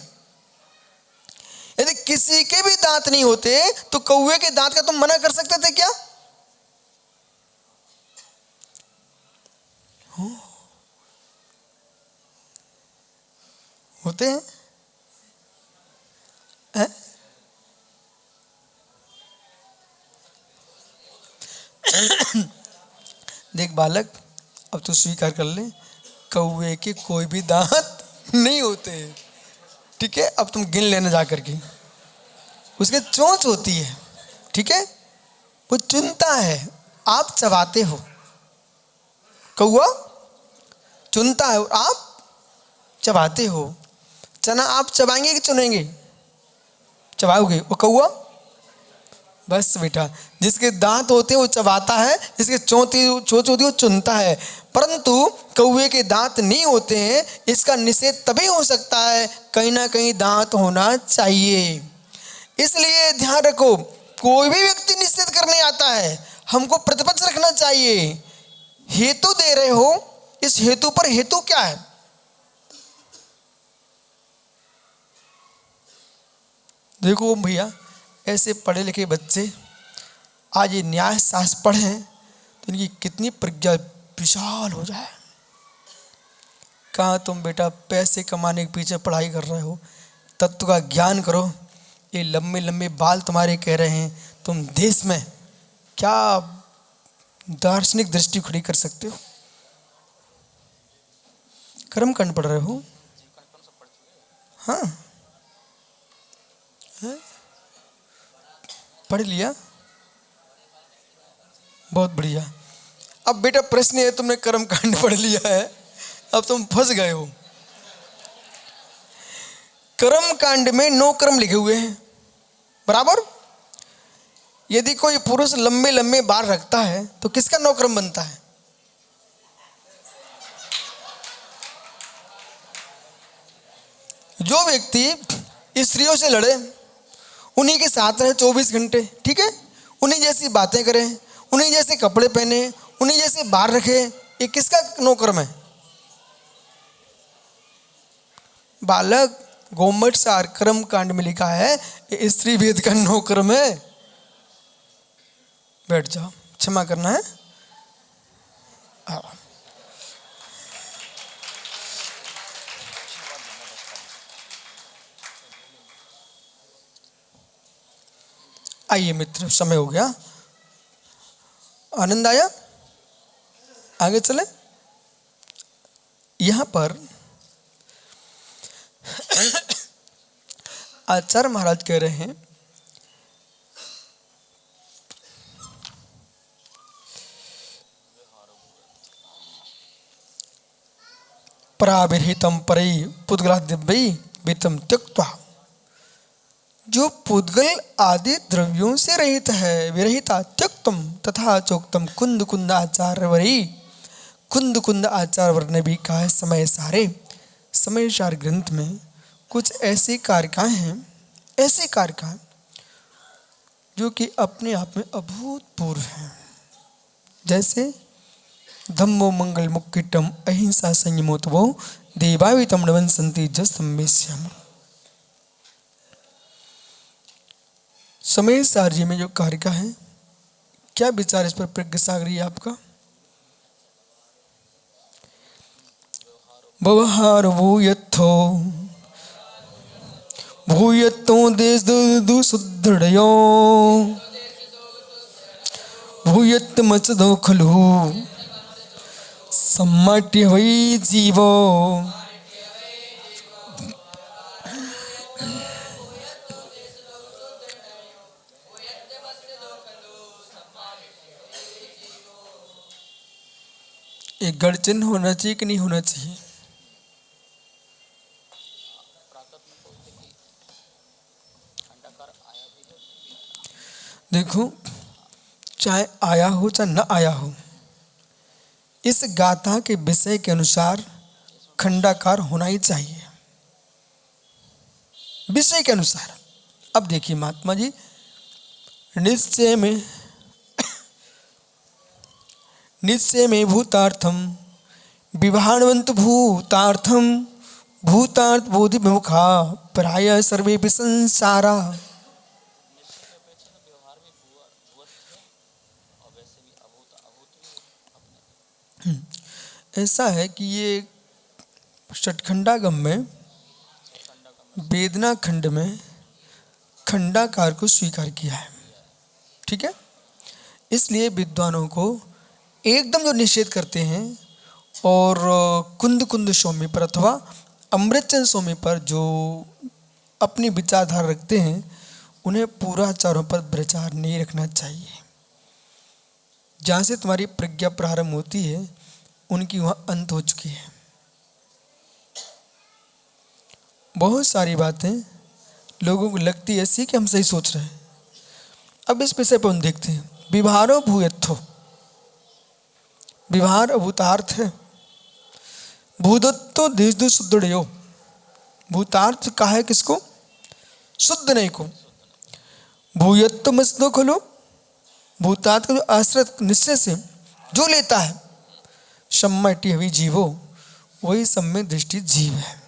यदि किसी के भी दांत नहीं होते तो कौवे के दांत का तुम मना कर सकते थे क्या? होते हैं, हैं? देख बालक, अब तो स्वीकार कर ले, कौवे के कोई भी दांत नहीं होते। ठीक है, अब तुम गिन लेना जा करके। उसके चोंच होती है, ठीक है, वो चुनता है, आप चबाते हो। कौवा चुनता है और आप चबाते हो। चना आप चबाएंगे कि चुनेंगे? चबाओगे। वो कौवा बस बेटा, जिसके दांत होते हैं वो चबाता है, जिसके चोंच होती है वो चुनता है। परंतु कौवे के दांत नहीं होते हैं, इसका निषेध तभी हो सकता है कहीं ना कहीं दांत होना चाहिए। इसलिए ध्यान रखो, कोई भी व्यक्ति निषेध करने आता है, हमको प्रतिपक्ष रखना चाहिए। हेतु दे रहे हो, इस हेतु पर हेतु क्या है? देखो भैया, ऐसे पढ़े लिखे बच्चे आज ये न्याय शास्त्र पढ़ें तो इनकी कितनी प्रज्ञा विशाल हो जाए। कहाँ तुम बेटा पैसे कमाने के पीछे पढ़ाई कर रहे हो, तत्व का ज्ञान करो। ये लंबे लंबे बाल तुम्हारे कह रहे हैं, तुम देश में क्या दार्शनिक दृष्टि खड़ी कर सकते हो? कर्मकांड पढ़ रहे हो? हाँ है? पढ़ लिया, बहुत बढ़िया। अब बेटा प्रश्न है, तुमने कर्मकांड पढ़ लिया है, अब तुम फंस गए हो। कर्मकांड में 9 कर्म लिखे हुए हैं, बराबर। यदि कोई पुरुष लंबे लंबे बाल रखता है तो किसका 9 कर्म बनता है? जो व्यक्ति स्त्रियों से लड़े, उन्हीं के साथ रहे 24 घंटे, ठीक है, उन्हीं जैसी बातें करें, उन्हीं जैसे कपड़े पहने, उन्हीं जैसे बाल रखे, ये किसका 9 कर्म है? बालक, गोमट सार कर्म कांड में लिखा है ये स्त्री भेद का 9 कर्म है। बैठ जाओ, क्षमा करना है। आइए मित्र, समय हो गया, आनंद आया, आगे चले। यहां पर आचार्य महाराज कह रहे हैं, पराविरहितम परई पुद्गला दिव्यई वितम त्यक्त्वा। जो पुद्गल आदि द्रव्यों से रहित है, विरहिता त्यक्तम तथा चोक्तम कुंद कुंद आचार्य वरी। कुंद कुंद आचार्य ने भी कहा है समय सारे। समय सार ग्रंथ में कुछ ऐसी कारिकाएं हैं, ऐसी कारिकाएं जो कि अपने आप में अभूतपूर्व हैं। जैसे धम्मो मंगल मुक्किटम अहिंसा संयमोत्वो देवावितम नवंसन्ति जस्तम्यस्यम। समय सार जी में जो कारिका है, क्या विचार इस पर प्रज्ञ सागरी है आपका? व्यवहार भूयत्थो भूयत्तो देश दु सुदृढ़यो भूयत्त मचदो खलु सम्माट्य वै जीवो। एक गढ़ चिन्ह होना चाहिए कि नहीं होना चाहिए? देखो, चाहे आया हो चाहे न आया हो, इस गाथा के विषय के अनुसार खंडाकार होना ही चाहिए, विषय के अनुसार। अब देखिए महात्मा जी, निश्चय में भूतार्थम विभावंत भूतार्थम भूतार्थ बोधि विमुखा प्राय सर्वे भी संसारा। ऐसा है कि ये षटखंडागम में वेदना खंड में खंडाकार को स्वीकार किया है, ठीक है। इसलिए विद्वानों को एकदम जो निषेध करते हैं और कुंद कुंद स्वामी पर अथवा अमृतचंद स्वामी पर जो अपनी विचारधारा रखते हैं, उन्हें पूरा चारों पर विचार नहीं रखना चाहिए। जहाँ से तुम्हारी प्रज्ञा प्रारंभ होती है, उनकी वहाँ अंत हो चुकी है। बहुत सारी बातें लोगों को लगती है ऐसी कि हम सही सोच रहे हैं। अब इस विषय पर हम देखते हैं। विभारो भूयत्थो, विभार अभूतार्थ है। भूदत्तो देशदु शुद्धयो, भूतार्थ कहा है किसको? शुद्ध नहीं को। भूयत्तो मसदो खलो, भूतार्थ का जो आश्रित निश्चय से जो लेता है, सम्मति हवि जीवो, वही सम्य दृष्टि जीव है।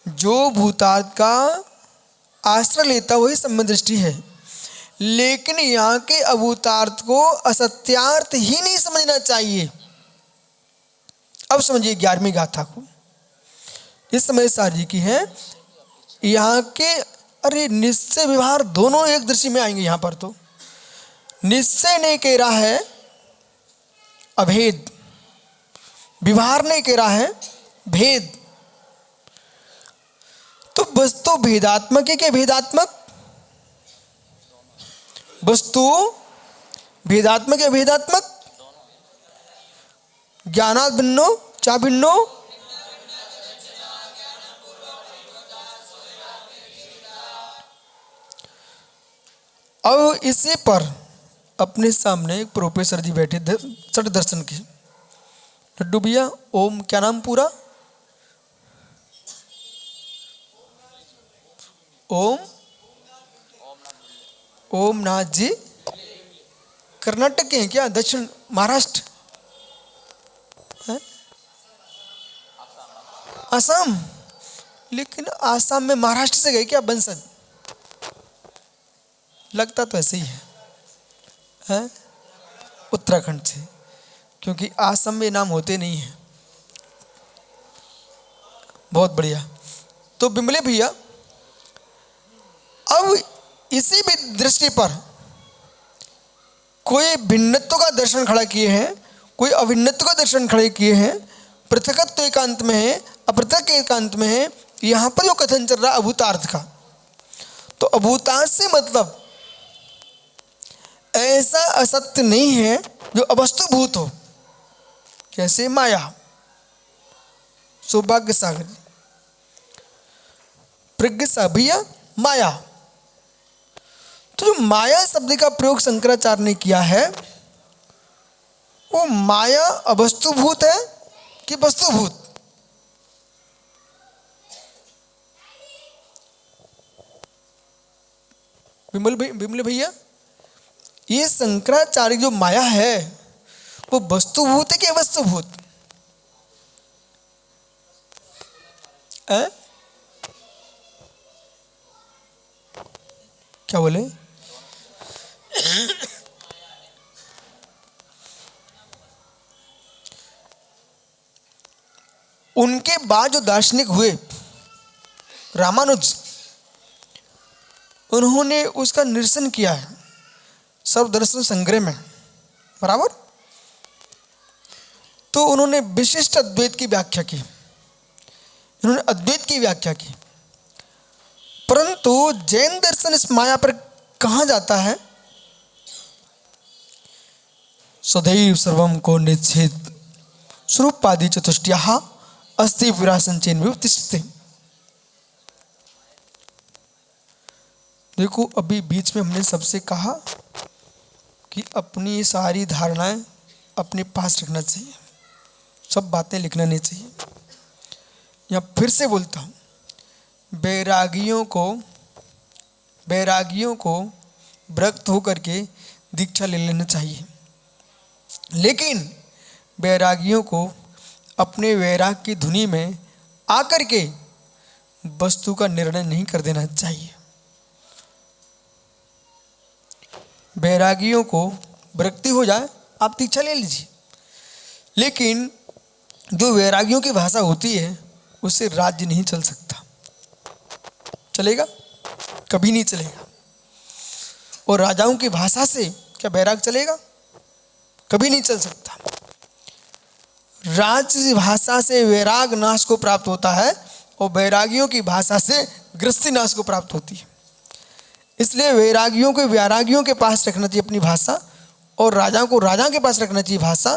जो भूतार्थ का आश्रय लेता वही सम्य दृष्टि है। लेकिन यहाँ के अभूतार्थ को असत्यार्थ ही नहीं समझना चाहिए। अब समझिए 11वीं गाथा को, इस समय सार जी की है। यहाँ के अरे निश्चय व्यवहार दोनों एक दृष्टि में आएंगे। यहाँ पर तो निश्चय नहीं कह रहा है अभेद, व्यवहार नहीं कह रहा है भेद। तो वस्तु भेदात्मक है क्या? भेदात्मक वस्तु भेदात्मक है, भेदात्मक ज्ञानात् भिन्नो चा भिन्नो। अब इसी पर अपने सामने एक प्रोफेसर जी बैठे थे सठ दर्शन के। लड्डू भैया, ओम क्या नाम पूरा? ओम नाथ जी कर्नाटक के हैं क्या? दक्षिण महाराष्ट्र है? आसाम? लेकिन आसाम में महाराष्ट्र से गए क्या बंसद? लगता तो ऐसे ही है? उत्तराखंड से, क्योंकि आसाम में नाम होते नहीं हैं। बहुत बढ़िया। तो बिमले भैया, अब इसी भी दृष्टि पर कोई भिन्नत्व का दर्शन खड़ा किए हैं, कोई अभिन्नत्व का दर्शन खड़े किए हैं। पृथकत्व एकांत में है, अपृथक एकांत में है। यहाँ पर जो कथन चल रहा है अभूतार्थ का, तो अभूतार्थ से मतलब ऐसा असत्य नहीं है जो अवस्तुभूत हो। कैसे? माया, सौभाग्य सागर, प्रज्ञ सा भैया, माया। तो जो माया शब्द का प्रयोग शंकराचार्य ने किया है, वो माया अवस्तुभूत है कि वस्तुभूत? विमल भैया, ये शंकराचार्य जो माया है वो वस्तुभूत है कि अवस्तुभूत? क्या बोले? उनके बाद जो दार्शनिक हुए रामानुज, उन्होंने उसका निरसन किया है सर्वदर्शन संग्रह में, बराबर। तो उन्होंने विशिष्ट अद्वैत की व्याख्या की, उन्होंने अद्वैत की व्याख्या की। परंतु जैन दर्शन इस माया पर कहां जाता है? सदैव सर्वम को निश्चित स्वरूपादि चतुष्टयः अस्ति विरासंचेन विवतिष्ठते। देखो, अभी बीच में हमने सबसे कहा कि अपनी सारी धारणाएं अपने पास रखना चाहिए, सब बातें लिखना नहीं चाहिए। या फिर से बोलता हूँ, बैरागियों को विरक्त होकर के दीक्षा ले लेना चाहिए, लेकिन बैरागियों को अपने वैराग की धुनी में आकर के वस्तु का निर्णय नहीं कर देना चाहिए। बैरागियों को विरक्ति हो जाए, आप दीक्षा ले लीजिए, लेकिन जो वैरागियों की भाषा होती है उससे राज्य नहीं चल सकता। चलेगा? कभी नहीं चलेगा। और राजाओं की भाषा से क्या वैराग चलेगा? कभी नहीं चल सकता। राज्य भाषा से वैराग नाश को प्राप्त होता है और वैरागियों की भाषा से गृहस्थी नाश को प्राप्त होती है। इसलिए वैरागियों को वैरागियों के पास रखना चाहिए अपनी भाषा, और राजाओं को राजा के पास रखना चाहिए भाषा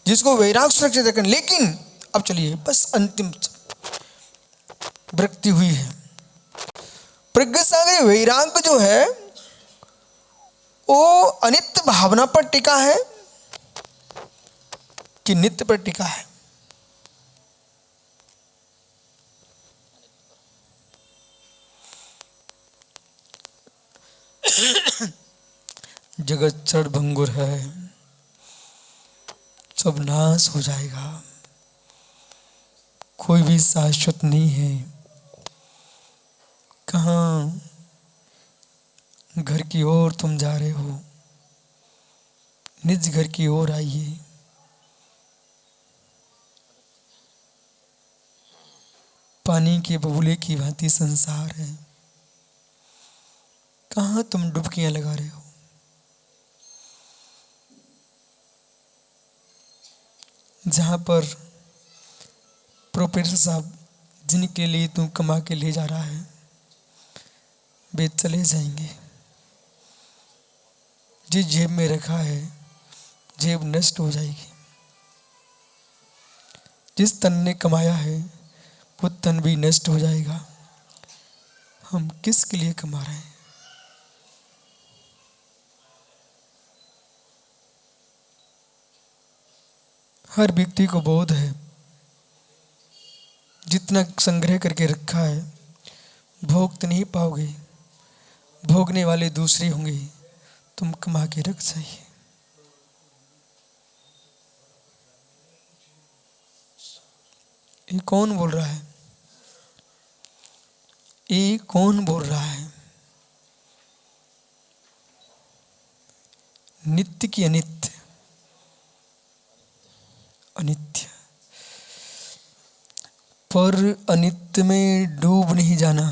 जिसको वैराग सुरक्षित रखना। लेकिन अब चलिए, बस अंतिम विरक्ति हुई है। प्रज्ञा सागर वैराग जो है वो अनित्य भावना पर टिका है कि नित्य पर टिका है? जगत क्षण भंगुर है, सब नाश हो जाएगा, कोई भी शाश्वत नहीं है। कहाँ घर की ओर तुम जा रहे हो? निज घर की ओर आइए। पानी के बबूले की भांति संसार है, कहाँ तुम डुबकियां लगा रहे हो? जहां पर प्रोफेसर साहब जिनके लिए तुम कमा के ले जा रहा है वे चले जाएंगे। जिस जेब में रखा है जेब नष्ट हो जाएगी। जिस तन ने कमाया है वो तन भी नष्ट हो जाएगा। हम किसके लिए कमा रहे हैं? हर व्यक्ति को बोध है जितना संग्रह करके रखा है भोग तो नहीं पाओगे, भोगने वाले दूसरे होंगे। तुम कमा के रख चाहिए। ये कौन बोल रहा है? ये कौन बोल रहा है? नित्य की अनित्य, अनित्य पर अनित्य में डूब नहीं जाना।